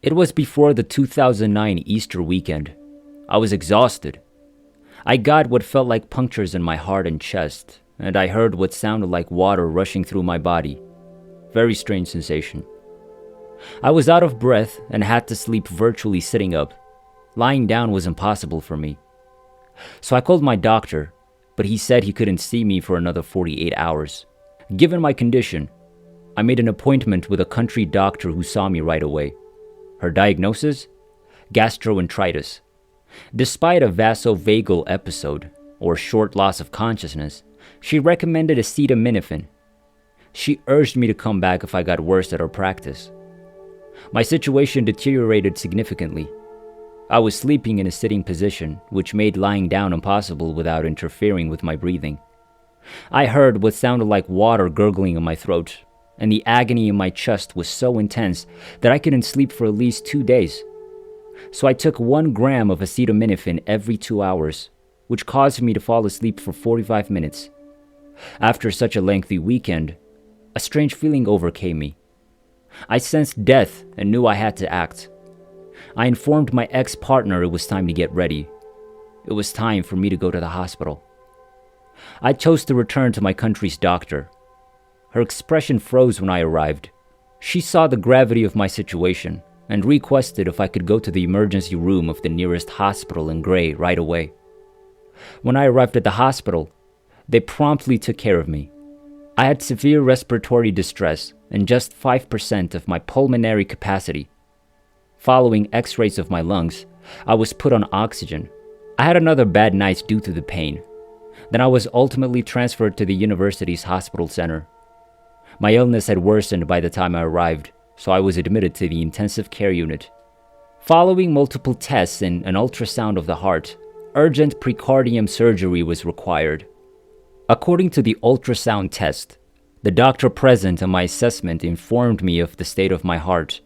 It was before the 2009 Easter weekend. I was exhausted. I got what felt like punctures in my heart and chest, and I heard what sounded like water rushing through my body. Very strange sensation. I was out of breath and had to sleep virtually sitting up. Lying down was impossible for me. So I called my doctor, but he said he couldn't see me for another 48 hours. Given my condition, I made an appointment with a country doctor who saw me right away. Her diagnosis? Gastroenteritis. Despite a vasovagal episode, or short loss of consciousness, she recommended acetaminophen. She urged me to come back if I got worse at her practice. My situation deteriorated significantly. I was sleeping in a sitting position, which made lying down impossible without interfering with my breathing. I heard what sounded like water gurgling in my throat, and the agony in my chest was so intense that I couldn't sleep for at least 2 days. So I took 1 gram of acetaminophen every 2 hours, which caused me to fall asleep for 45 minutes. After such a lengthy weekend, a strange feeling overcame me. I sensed death and knew I had to act. I informed my ex-partner it was time to get ready. It was time for me to go to the hospital. I chose to return to my country's doctor. Her expression froze when I arrived. She saw the gravity of my situation and requested if I could go to the emergency room of the nearest hospital in Gray right away. When I arrived at the hospital, they promptly took care of me. I had severe respiratory distress and just 5% of my pulmonary capacity. Following x-rays of my lungs, I was put on oxygen. I had another bad night due to the pain. Then I was ultimately transferred to the university's hospital center. My illness had worsened by the time I arrived, so I was admitted to the intensive care unit. Following multiple tests and an ultrasound of the heart, urgent precardium surgery was required. According to the ultrasound test, the doctor present on my assessment informed me of the state of my heart.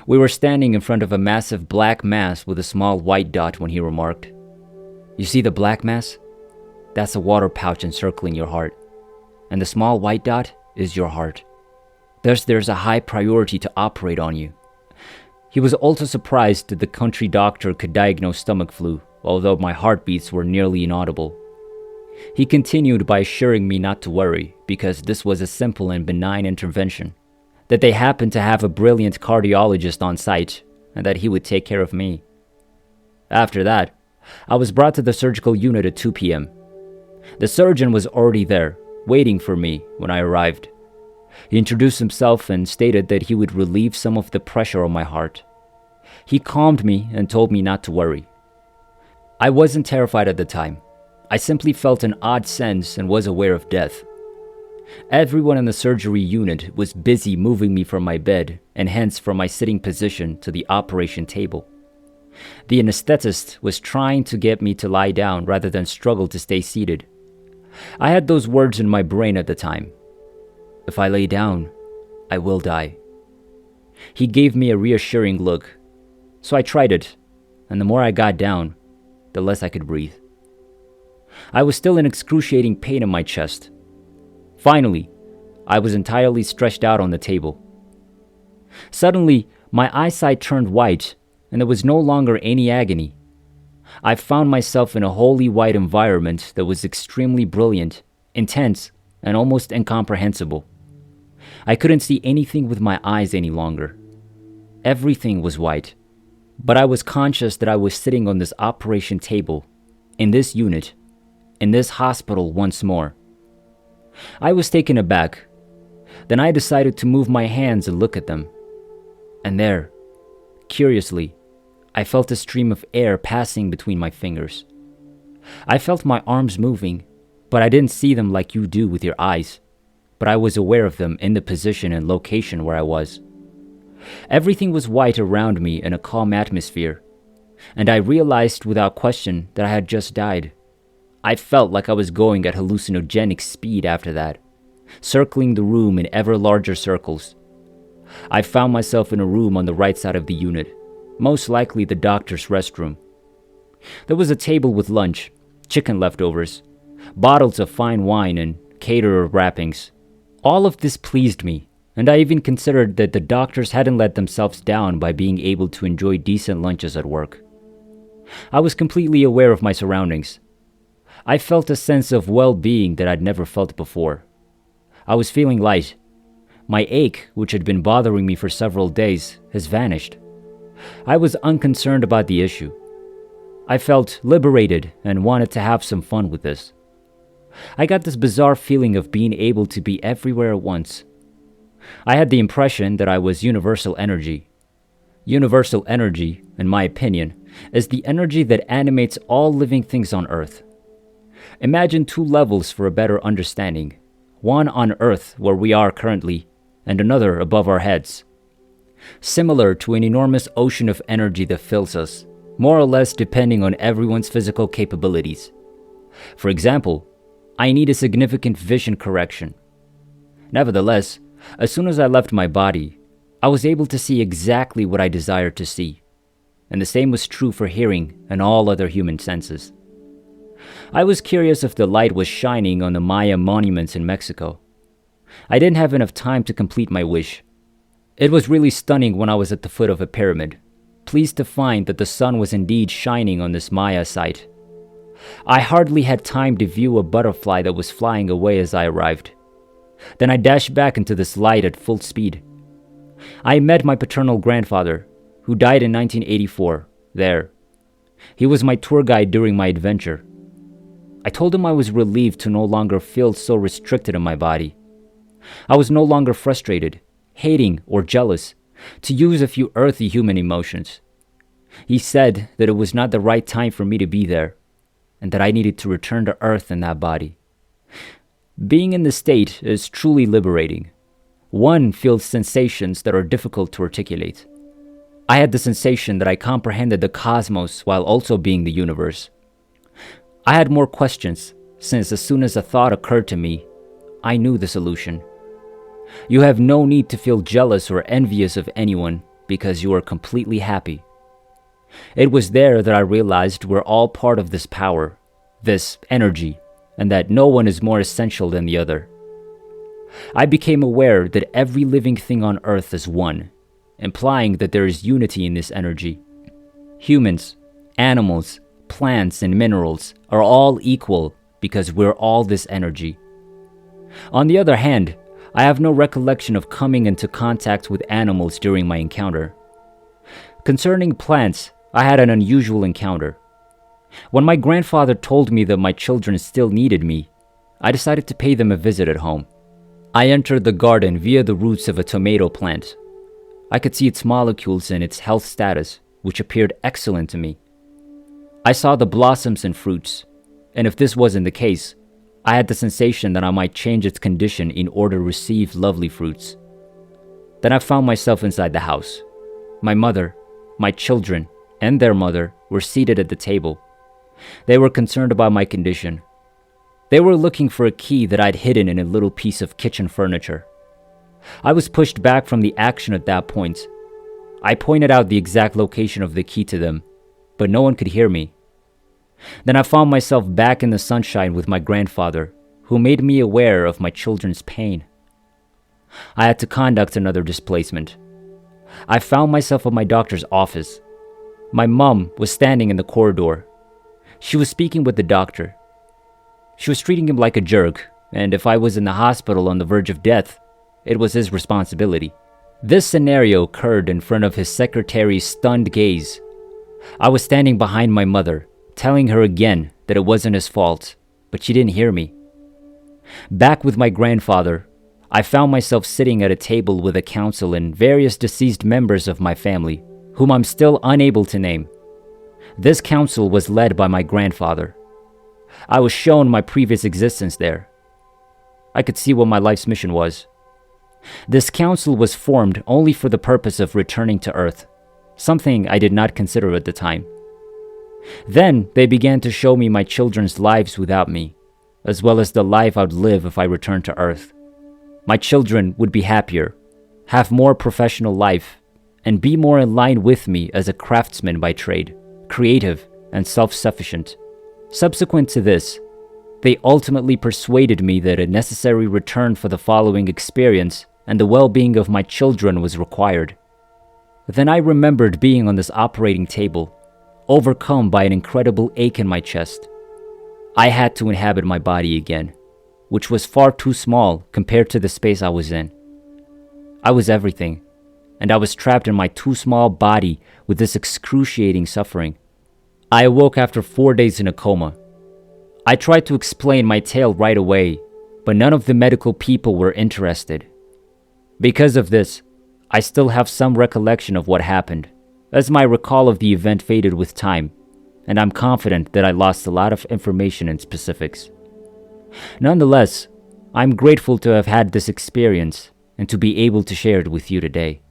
We were standing in front of a massive black mass with a small white dot when he remarked, "You see the black mass? That's a water pouch encircling your heart. And the small white dot is your heart. Thus, there's a high priority to operate on you." He was also surprised that the country doctor could diagnose stomach flu, although my heartbeats were nearly inaudible. He continued by assuring me not to worry, because this was a simple and benign intervention, that they happened to have a brilliant cardiologist on site, and that he would take care of me. After that, I was brought to the surgical unit at 2 p.m. The surgeon was already there, waiting for me when I arrived. He introduced himself and stated that he would relieve some of the pressure on my heart. He calmed me and told me not to worry. I wasn't terrified at the time. I simply felt an odd sense and was aware of death. Everyone in the surgery unit was busy moving me from my bed and hence from my sitting position to the operation table. The anesthetist was trying to get me to lie down rather than struggle to stay seated. I had those words in my brain at the time. If I lay down, I will die. He gave me a reassuring look. So I tried it, and the more I got down, the less I could breathe. I was still in excruciating pain in my chest. Finally, I was entirely stretched out on the table. Suddenly, my eyesight turned white, and there was no longer any agony. I found myself in a wholly white environment that was extremely brilliant, intense, and almost incomprehensible. I couldn't see anything with my eyes any longer. Everything was white, but I was conscious that I was sitting on this operation table, in this unit, in this hospital once more. I was taken aback. Then I decided to move my hands and look at them. And there, curiously, I felt a stream of air passing between my fingers. I felt my arms moving, but I didn't see them like you do with your eyes. But I was aware of them in the position and location where I was. Everything was white around me in a calm atmosphere, and I realized without question that I had just died. I felt like I was going at hallucinogenic speed after that, circling the room in ever larger circles. I found myself in a room on the right side of the unit, most likely the doctor's restroom. There was a table with lunch, chicken leftovers, bottles of fine wine, and caterer wrappings. All of this pleased me, and I even considered that the doctors hadn't let themselves down by being able to enjoy decent lunches at work. I was completely aware of my surroundings. I felt a sense of well-being that I'd never felt before. I was feeling light. My ache, which had been bothering me for several days, has vanished. I was unconcerned about the issue. I felt liberated and wanted to have some fun with this. I got this bizarre feeling of being able to be everywhere at once. I had the impression that I was universal energy. Universal energy, in my opinion, is the energy that animates all living things on Earth. Imagine two levels for a better understanding. One on Earth, where we are currently, and another above our heads. Similar to an enormous ocean of energy that fills us, more or less depending on everyone's physical capabilities. For example, I need a significant vision correction. Nevertheless, as soon as I left my body, I was able to see exactly what I desired to see, and the same was true for hearing and all other human senses. I was curious if the light was shining on the Maya monuments in Mexico. I didn't have enough time to complete my wish. It was really stunning when I was at the foot of a pyramid, pleased to find that the sun was indeed shining on this Maya site. I hardly had time to view a butterfly that was flying away as I arrived. Then I dashed back into this light at full speed. I met my paternal grandfather, who died in 1984, there. He was my tour guide during my adventure. I told him I was relieved to no longer feel so restricted in my body. I was no longer frustrated, hating, or jealous, to use a few earthy human emotions. He said that it was not the right time for me to be there, and that I needed to return to Earth in that body. Being in the state is truly liberating. One feels sensations that are difficult to articulate. I had the sensation that I comprehended the cosmos while also being the universe. I had more questions, since as soon as a thought occurred to me, I knew the solution. You have no need to feel jealous or envious of anyone because you are completely happy. It was there that I realized we're all part of this power, this energy, and that no one is more essential than the other. I became aware that every living thing on Earth is one, implying that there is unity in this energy. Humans, animals, plants, and minerals are all equal because we're all this energy. On the other hand, I have no recollection of coming into contact with animals during my encounter. Concerning plants, I had an unusual encounter. When my grandfather told me that my children still needed me, I decided to pay them a visit at home. I entered the garden via the roots of a tomato plant. I could see its molecules and its health status, which appeared excellent to me. I saw the blossoms and fruits, and if this wasn't the case, I had the sensation that I might change its condition in order to receive lovely fruits. Then I found myself inside the house. My mother, my children, and their mother were seated at the table. They were concerned about my condition. They were looking for a key that I'd hidden in a little piece of kitchen furniture. I was pushed back from the action at that point. I pointed out the exact location of the key to them, but no one could hear me. Then I found myself back in the sunshine with my grandfather, who made me aware of my children's pain. I had to conduct another displacement. I found myself at my doctor's office. My mom was standing in the corridor. She was speaking with the doctor. She was treating him like a jerk, and if I was in the hospital on the verge of death, it was his responsibility. This scenario occurred in front of his secretary's stunned gaze. I was standing behind my mother, telling her again that it wasn't his fault, but she didn't hear me. Back with my grandfather, I found myself sitting at a table with a council and various deceased members of my family, whom I'm still unable to name. This council was led by my grandfather. I was shown my previous existence there. I could see what my life's mission was. This council was formed only for the purpose of returning to Earth, something I did not consider at the time. Then they began to show me my children's lives without me, as well as the life I'd live if I returned to Earth. My children would be happier, have more professional life, and be more in line with me as a craftsman by trade, creative and self-sufficient. Subsequent to this, they ultimately persuaded me that a necessary return for the following experience and the well-being of my children was required. Then I remembered being on this operating table, overcome by an incredible ache in my chest. I had to inhabit my body again, which was far too small compared to the space I was in. I was everything, and I was trapped in my too small body with this excruciating suffering. I awoke after 4 days in a coma. I tried to explain my tale right away, but none of the medical people were interested. Because of this, I still have some recollection of what happened, as my recall of the event faded with time, and I'm confident that I lost a lot of information and specifics. Nonetheless, I'm grateful to have had this experience and to be able to share it with you today.